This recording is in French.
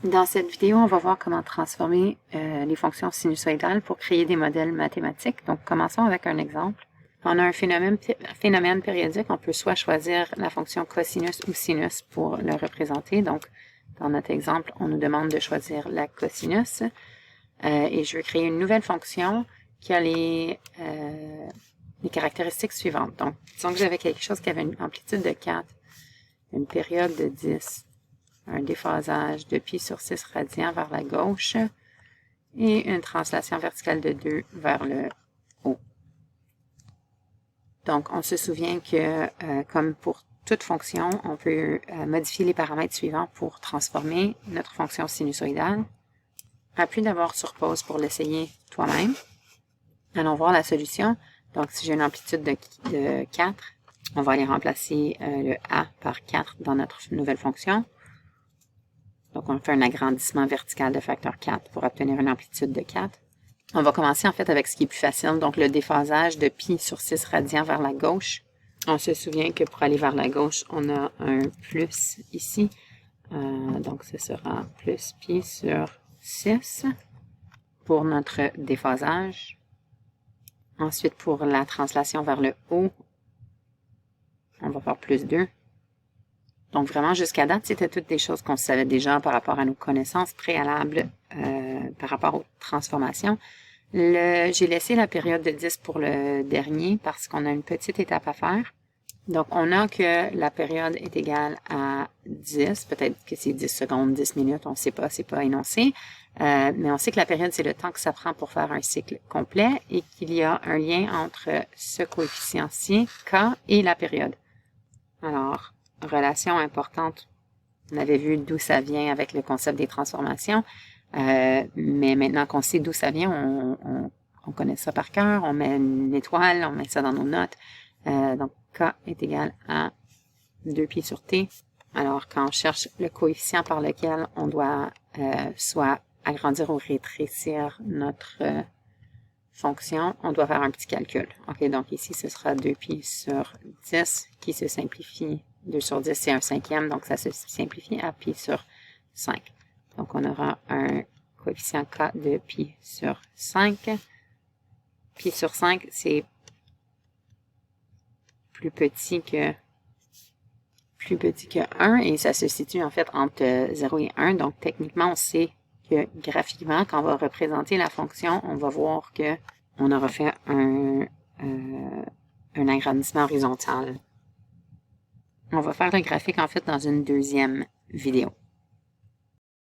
Dans cette vidéo, on va voir comment transformer les fonctions sinusoïdales pour créer des modèles mathématiques. Donc, commençons avec un exemple. On a un phénomène périodique. On peut soit choisir la fonction cosinus ou sinus pour le représenter. Donc, dans notre exemple, on nous demande de choisir la cosinus. Et je vais créer une nouvelle fonction qui a les caractéristiques suivantes. Donc, disons que j'avais quelque chose qui avait une amplitude de 4, une période de 10, un déphasage de pi sur 6 radians vers la gauche et une translation verticale de 2 vers le haut. Donc, on se souvient que, comme pour toute fonction, on peut modifier les paramètres suivants pour transformer notre fonction sinusoïdale. Appuie d'abord sur pause pour l'essayer toi-même. Allons voir la solution. Donc, si j'ai une amplitude de 4, on va aller remplacer le a par 4 dans notre nouvelle fonction. Donc, on fait un agrandissement vertical de facteur 4 pour obtenir une amplitude de 4. On va commencer en fait avec ce qui est plus facile, donc le déphasage de pi sur 6 radians vers la gauche. On se souvient que pour aller vers la gauche, on a un plus ici. Donc, ce sera plus pi sur 6 pour notre déphasage. Ensuite, pour la translation vers le haut, on va faire plus 2. Donc, vraiment, jusqu'à date, c'était toutes des choses qu'on savait déjà par rapport à nos connaissances préalables par rapport aux transformations. J'ai laissé la période de 10 pour le dernier parce qu'on a une petite étape à faire. Donc, on a que la période est égale à 10. Peut-être que c'est 10 secondes, 10 minutes, on ne sait pas, c'est pas énoncé. Mais on sait que la période, c'est le temps que ça prend pour faire un cycle complet et qu'il y a un lien entre ce coefficient-ci, K, et la période. Alors, relation importante, on avait vu d'où ça vient avec le concept des transformations, mais maintenant qu'on sait d'où ça vient, on connaît ça par cœur, on met une étoile, on met ça dans nos notes. Donc, K est égal à 2 pi sur T. Alors, quand on cherche le coefficient par lequel on doit soit agrandir ou rétrécir notre fonction, on doit faire un petit calcul. OK, donc ici, ce sera 2 pi sur 10 qui se simplifie. 2 sur 10, c'est un cinquième, donc ça se simplifie à pi sur 5. Donc, on aura un coefficient K de pi sur 5. Pi sur 5, c'est plus petit que 1 et ça se situe en fait entre 0 et 1. Donc, techniquement, on sait que graphiquement, quand on va représenter la fonction, on va voir que on aura fait un agrandissement horizontal. On va faire le graphique en fait dans une deuxième vidéo.